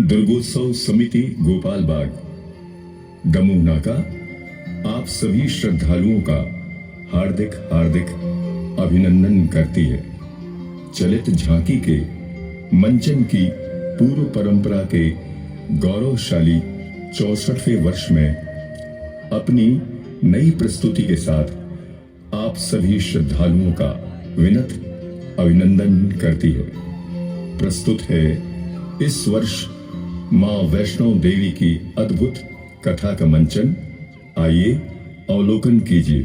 दुर्गोत्सव समिति गोपाल बाग दमोह नाका आप सभी श्रद्धालुओं का हार्दिक हार्दिक अभिनंदन करती है। चलित झांकी के मंचन की पूर्व परंपरा के गौरवशाली 64वें वर्ष में अपनी नई प्रस्तुति के साथ आप सभी श्रद्धालुओं का विनत अभिनंदन करती है। प्रस्तुत है इस वर्ष मां वैष्णो देवी की अद्भुत कथा का मंचन। आइए अवलोकन कीजिए।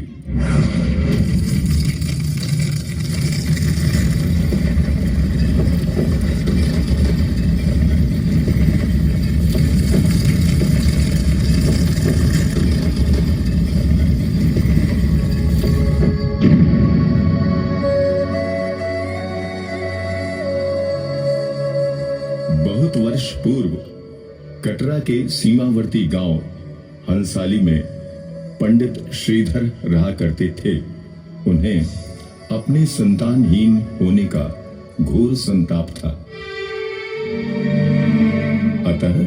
बहुत वर्ष पूर्व कटरा के सीमावर्ती गांव हंसाली में पंडित श्रीधर रहा करते थे। उन्हें अपने संतानहीन होने का घोर संताप था। अतः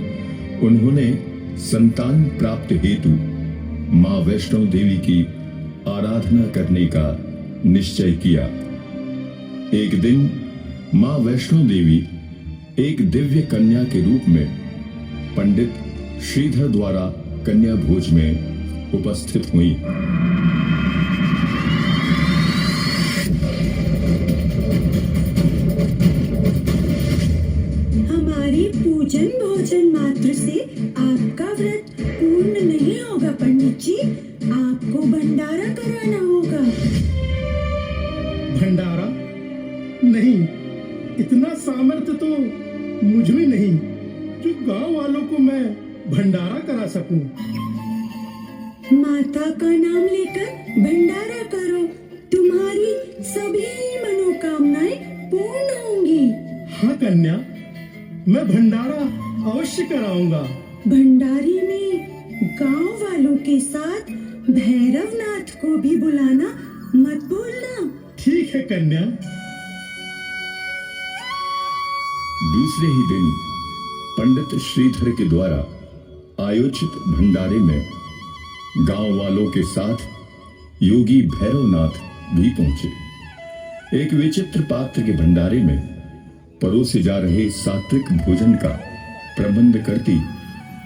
उन्होंने संतान प्राप्त हेतु मां वैष्णो देवी की आराधना करने का निश्चय किया। एक दिन मां वैष्णो देवी एक दिव्य कन्या के रूप में पंडित श्रीधर द्वारा कन्या भोज में उपस्थित हुई। हमारे पूजन भोजन मात्र से आपका व्रत पूर्ण नहीं होगा पंडित जी, आपको भंडारा कराना होगा। भंडारा? नहीं, इतना सामर्थ्य तो मुझ में नहीं जो गांव वालों को मैं भंडारा करा सकूं। माता का नाम लेकर भंडारा करो, तुम्हारी सभी मनोकामनाएं पूर्ण होंगी। हाँ कन्या, मैं भंडारा अवश्य कराऊंगा। भंडारी में गांव वालों के साथ भैरवनाथ को भी बुलाना मत भूलना। ठीक है कन्या। दूसरे ही दिन पंडित श्रीधर के द्वारा आयोजित भंडारे में गांव वालों के साथ योगी भैरवनाथ भी पहुंचे। एक विचित्र पात्र के भंडारे में परोसे जा रहे सात्विक भोजन का प्रबंध करती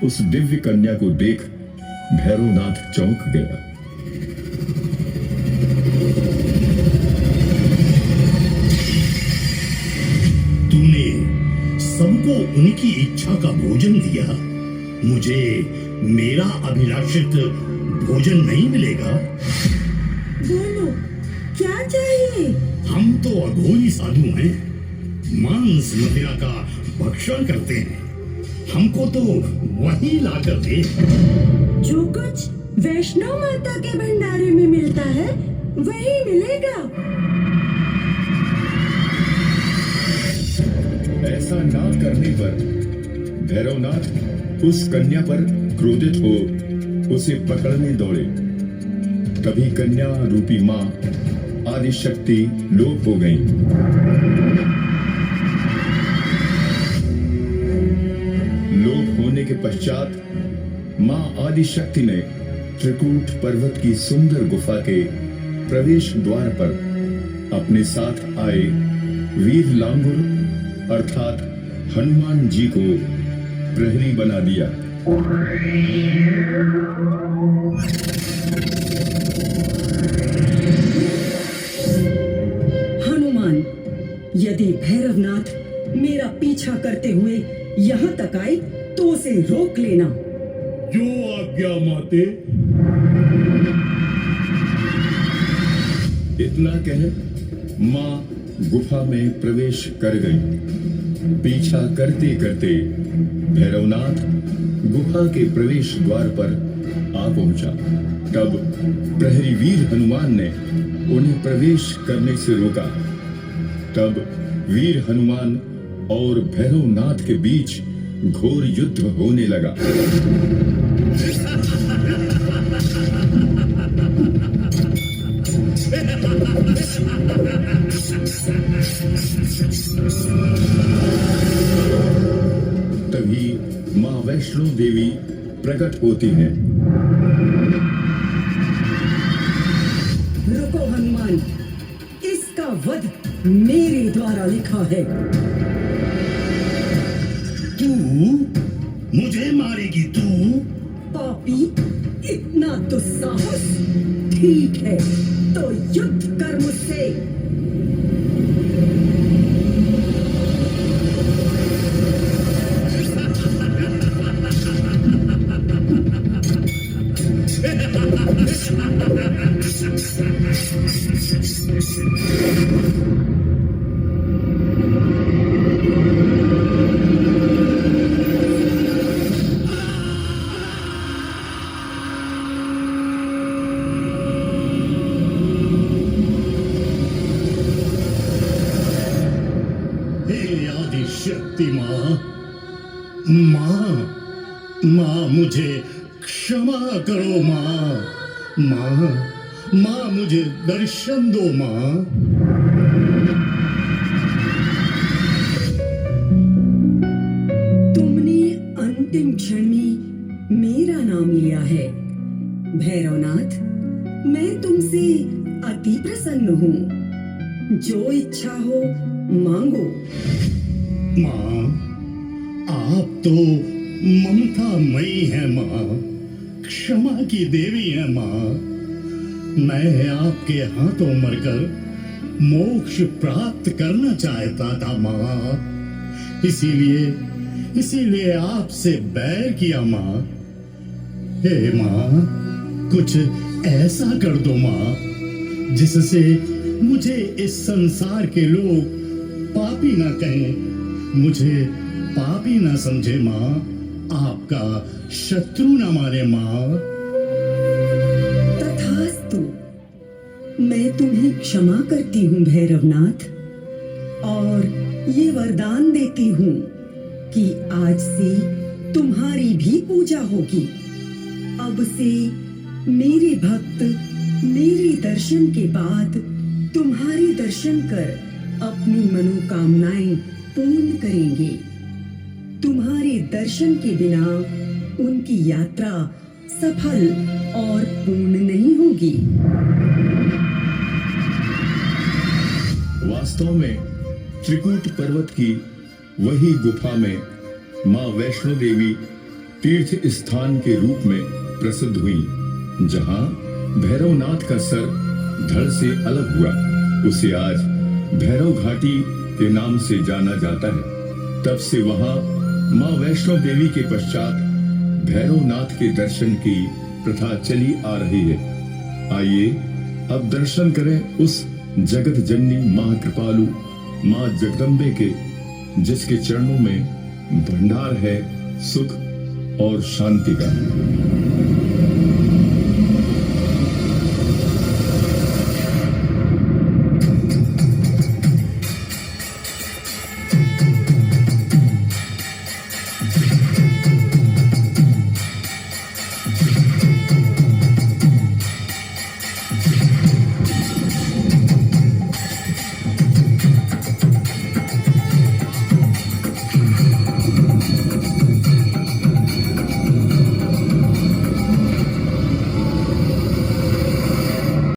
उस दिव्य कन्या को देख भैरवनाथ चौंक गया। तूने सबको उनकी इच्छा का भोजन दिया, मुझे मेरा अभिलाषित भोजन नहीं मिलेगा। बोलो, क्या चाहिए? हम तो अघोरी साधु हैं, मांस मदिरा का भक्षण करते हैं। हमको तो वही लाकर दे। जो कुछ वैष्णो माता के भंडारे में मिलता है वही मिलेगा। ऐसा ना करने पर भैरवनाथ उस कन्या पर क्रोधित हो उसे पकड़ने दौड़े। तभी कन्या रूपी मां आदिशक्ति लोप हो गई। लोप होने के पश्चात मां आदिशक्ति ने त्रिकूट पर्वत की सुंदर गुफा के प्रवेश द्वार पर अपने साथ आए वीर लांगुर अर्थात हनुमान जी को प्रहरी बना दिया। हनुमान, यदि भैरवनाथ मेरा पीछा करते हुए यहाँ तक आए तो उसे रोक लेना। जो आज्ञा माते। इतना कह मां गुफा में प्रवेश कर गई। पीछा करते करते भैरवनाथ गुफा के प्रवेश द्वार पर आ पहुंचा। तब प्रहरी वीर हनुमान ने उन्हें प्रवेश करने से रोका। तब वीर हनुमान और भैरवनाथ के बीच घोर युद्ध होने लगा। तभी वैष्णो देवी प्रकट होती हैं। रुको हनुमान, इसका वध मेरे द्वारा लिखा है। तू मुझे मारेगी? तू पापी, इतना दुस्साहस? ठीक है, तो युद्ध कर मुझसे। हे आदिशक्ति माँ, माँ, माँ मुझे क्षमा करो माँ। माँ, माँ मुझे दर्शन दो माँ। तुमने अंतिम क्षण में मेरा नाम लिया है। भैरवनाथ, मैं तुमसे अति प्रसन्न हूँ। जो इच्छा हो मांगो। माँ, आप तो ममतामयी है माँ, क्षमा की देवी है माँ। मैं आपके हाथों मरकर मोक्ष प्राप्त करना चाहता था माँ, इसीलिए आपसे बैर किया माँ। हे माँ, कुछ ऐसा कर दो माँ जिससे मुझे इस संसार के लोग पापी ना कहें, मुझे पापी ना समझे माँ, आपका शत्रु ना मारे माँ। तथास्तु, मैं तुम्हें क्षमा करती हूँ भैरवनाथ, और ये वरदान देती हूँ कि आज से तुम्हारी भी पूजा होगी। अब से मेरे भक्त मेरे दर्शन के बाद तुम्हारे दर्शन कर अपनी मनोकामनाएं पूर्ण करेंगे। तुम्हारे दर्शन के बिना उनकी यात्रा सफल और पूर्ण नहीं होगी। वास्तव में त्रिकूट पर्वत की वही गुफा में मां वैष्णो देवी तीर्थ स्थान के रूप में प्रसिद्ध हुई। जहां भैरवनाथ का सर धड़ से अलग हुआ, उसे आज भैरव घाटी के नाम से जाना जाता है। तब से वहां मां वैष्णो देवी के पश्चात भैरवनाथ के दर्शन की प्रथा चली आ रही है। आइए अब दर्शन करें उस जगत जननी मां कृपालु मां जगदम्बे के, जिसके चरणों में भंडार है सुख और शांति का।